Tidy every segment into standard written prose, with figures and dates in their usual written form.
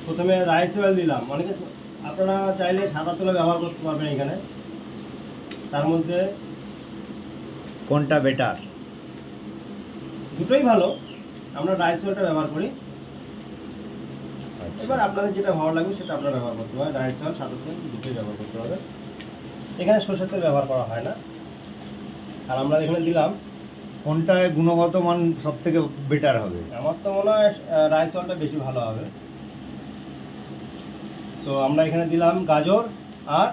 প্রথমে rice oil দিলাম, অনেকে আপনারা চাইলে সাদা তেলও ব্যবহার করতে পারবেন এখানে। তার মধ্যে কোনটা বেটার? দুটোই ভালো, আমরা রাইস অয়েলটা ব্যবহার করি। এবার আপনাদের যেটা ভালো লাগবে সেটা আপনারা ব্যবহার করতে পারেন। রাইস অয়েল, সাদা তেল দুটোই ব্যবহার করতে হবে। এখানে সরষের তেল ব্যবহার করা হয় না। আর আমরা এখানে দিলাম, কোনটায় গুণগত মান সব থেকে বেটার হবে? আমার তো মনে হয় রাইস অয়েলটা বেশি ভালো হবে। তো আমরা এখানে দিলাম গাজর আর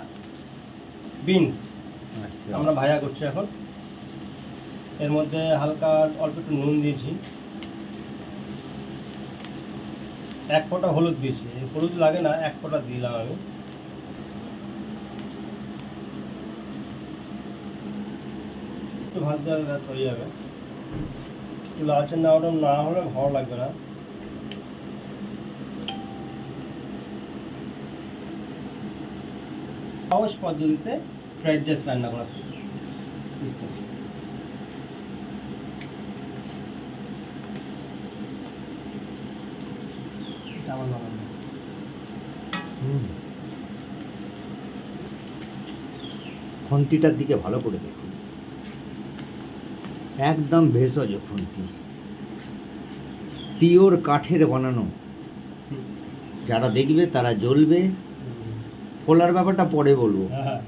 বিনস, আমরা ভাজা করছি এখন। এর মধ্যে হালকা অল্প একটু নুন দিয়েছি, এক ফোঁটা হলুদ দিয়েছি। হলুদ লাগে না, এক ফোঁটা দিলাম আমি। একটু ভাজতে হবে, ব্যাস হয়ে যাবে। একটু লালচে না ওটা না হলে ভালো লাগবে না। সহজ পদ্ধতিতে ফ্রাইড রাইস রান্না করার সিস্টেম। খুন্তিটার দিকে ভালো করে দেখুন, একদম ভেষজ খুন্তি, পিওর কাঠের বানানো। যারা দেখবে তারা জ্বলবে। খোলার ব্যাপারটা পরে বলবো। হ্যাঁ,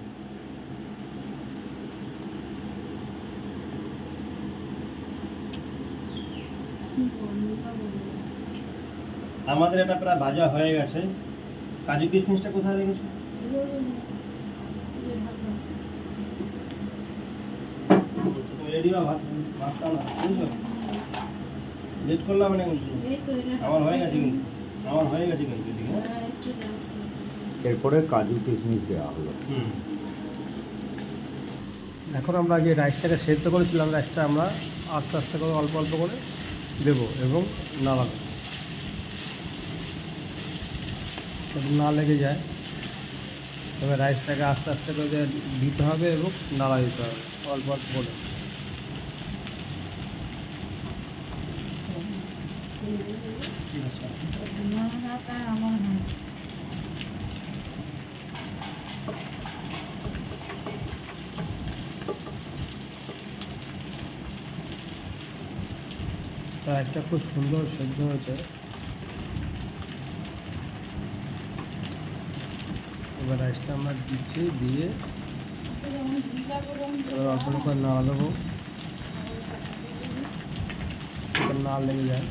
আমাদের এটা প্রায় ভাজা হয়ে গেছে। কাজু কিশমিশটা কোথায় রেখেছো? রেডি বা ভাতটা না, বুঝছো? লেট করলাম না কিন্তু, আমার হয়ে গেছে কিন্তু, আমার হয়ে গেছে কিন্তু এদিকে। এরপরে কাজু কিশমিশ দেওয়া হলো। এখন আমরা যে রাইসটাকে সেদ্ধ করেছিলাম, রাইসটা আমরা আস্তে আস্তে করে অল্প অল্প করে দেবো এবং নাড়াবো, যাতে না লেগে যায়। তবে রাইসটাকে আস্তে আস্তে করে দিতে হবে এবং নাড়া দিতে হবে অল্প অল্প করে। রাইসটা খুব সুন্দর সেদ্ধ হয়েছে। এবার রাইসটা আমরা দিচ্ছি, দিয়ে এবার অল্প করে নাড়া দেবো, না লেগে যায়।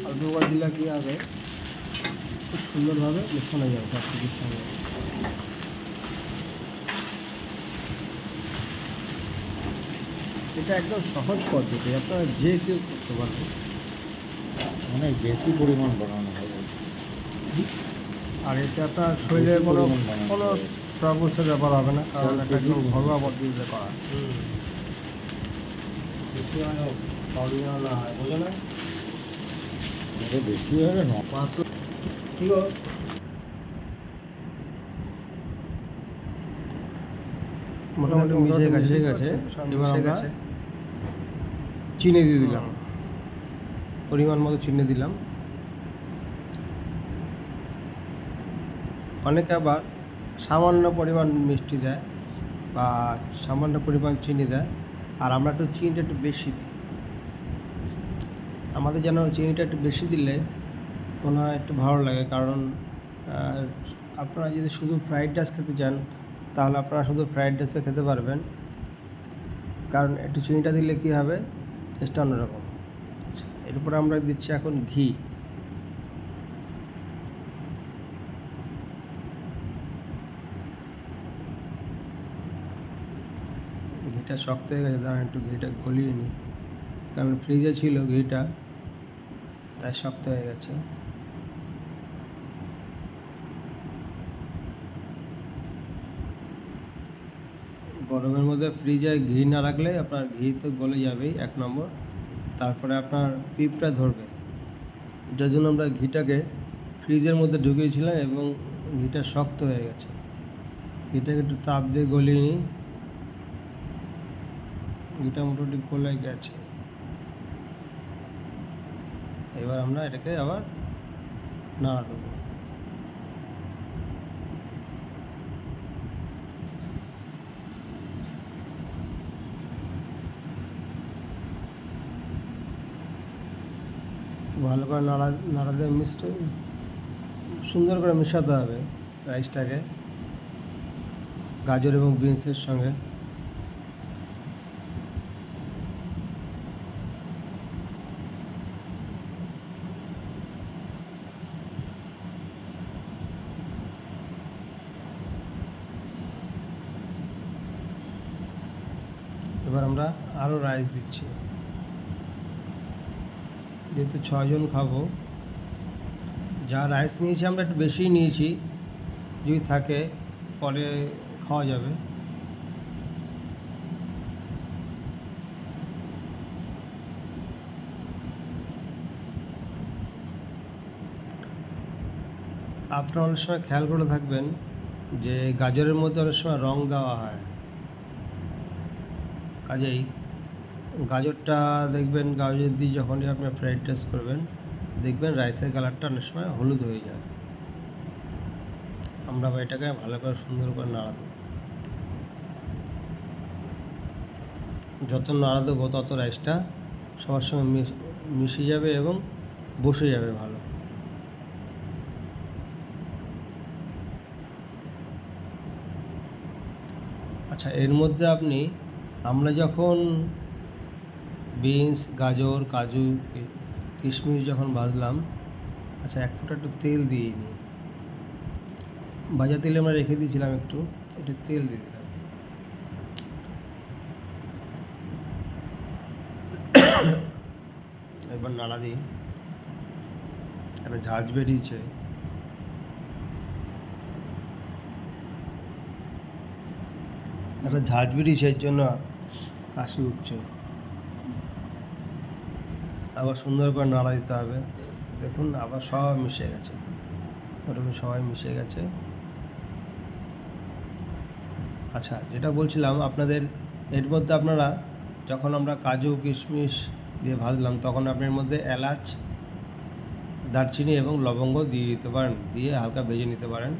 অল্প করে দিলে কী হবে, খুব সুন্দরভাবে মিশ্রণ হয়ে যাবে সব কিছুর সঙ্গে। এটা একদম সহজ পদ্ধতি, আপনারা যে কেউ করতে পারবেন। অনেক বেশি পরিমাণ বানানো হয়। আর এটা আপনার শরীরের কোনো সমস্যার ব্যাপার হবে না, কারণ এটা একদম ঘরোয়া পদ্ধতিতে করা। বেশি হয় সরিয়ে না হয়, বোঝো না? বেশি হলে না, ঠিক আছে। মোটামুটি মিশে গেছে। এবার আমরা চিনি দিয়ে দিলাম, পরিমাণ মতো চিনি দিলাম। অনেকে আবার সামান্য পরিমাণ মিষ্টি দেয় বা সামান্য পরিমাণ চিনি দেয়, আর আমরা একটু চিনিটা একটু বেশি দিই। আমাদের যেন চিনিটা একটু বেশি দিলে মনে হয় একটু ভালো লাগে, কারণ আপনারা যদি শুধু ফ্রাইড রাইস খেতে চান তাহলে আপনারা শুধু ফ্রাইড রাইসে খেতে পারবেন, কারণ একটু চিনিটা দিলে কী হবে, টেস্টটা অন্যরকম। আচ্ছা, এরপরে আমরা দিচ্ছি এখন ঘি। ঘিটা শক্ত হয়ে গেছে, দাঁড়ান একটু ঘিটা গলিয়ে নিই, কারণ ফ্রিজে ছিল ঘিটা, তাই শক্ত হয়ে গেছে। গরমের মধ্যে ফ্রিজে ঘি না রাখলে আপনার ঘি তো গলে যাবেই, এক নম্বর। তারপরে আপনার পিঁপড়া ধরবে, যার জন্য আমরা ঘিটাকে ফ্রিজের মধ্যে ঢুকিয়েছিলাম এবং ঘিটা শক্ত হয়ে গেছে। ঘিটাকে একটু তাপ দিয়ে গলিয়ে নিই। ঘিটা মোটামুটি গলে গেছে। এবার আমরা এটাকে আবার নাড়া দেবো। ভালো করে নাড়া দিয়ে সুন্দর করে মেশাতে হবে রাইসটাকে গাজর এবং বিনসের সঙ্গে। এবার আমরা আরও রাইস দিচ্ছি, যেহেতু 6 জন খাবো। যা রাইস নিয়েছি আমরা একটু বেশিই নিয়েছি, যদি থাকে পরে খাওয়া যাবে। আপনারা অনেক সময় খেয়াল করে থাকবেন যে গাজরের মধ্যে অনেক সময় রং দেওয়া হয়, কাজেই গাজরটা দেখবেন, গাজর দিয়ে যখনই আপনি ফ্রাইড রাইস করবেন দেখবেন রাইসের কালারটা অনেক সময় হলুদ হয়ে যায়। আমরা এটাকে ভালো করে সুন্দর করে নাড়া দেবো, যত নাড়া দেবো তত রাইসটা সবার সঙ্গে মিশে যাবে এবং বসে যাবে ভালো। আচ্ছা, এর মধ্যে আমরা যখন বিনস, গাজর, কাজু, কিশমিশ যখন ভাজলাম, আচ্ছা এক ফোঁটা একটু তেল দিয়ে নিই। ভাজা তেলে আমরা রেখে দিয়েছিলাম, একটু তেল দিয়ে দিলাম। এবার নাড়া দিই। একটা ঝাঁঝ বেরিয়েছে, এর জন্য কাশি উঠছে। আবার সুন্দর করে নাড়া দিতে হবে। দেখুন আবার সব মিশে গেছে, মোটামুটি সবাই মিশে গেছে। আচ্ছা, যেটা বলছিলাম আপনাদের, এর মধ্যে আপনারা যখন আমরা কাজু কিশমিশ দিয়ে ভাজলাম তখন আপনি এর মধ্যে এলাচ, দারচিনি এবং লবঙ্গ দিয়ে দিতে পারেন, দিয়ে হালকা ভেজে নিতে পারেন।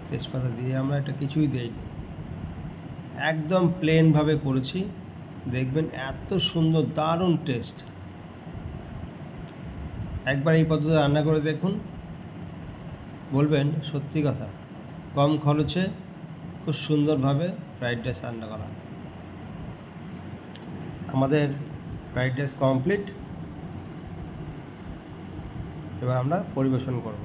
তেজপাতা দিয়ে আমরা এটা কিছুই দিইনি, একদম প্লেনভাবে করেছি। দেখবেন এত সুন্দর, দারুণ টেস্ট। একবার এই পদ্ধতি রান্না করে দেখুন, বলবেন সত্যি কথা, কম খরচে খুব সুন্দরভাবে ফ্রাইড রাইস রান্না করা। আমাদের ফ্রাইড রাইস কমপ্লিট। এবার আমরা পরিবেশন করব।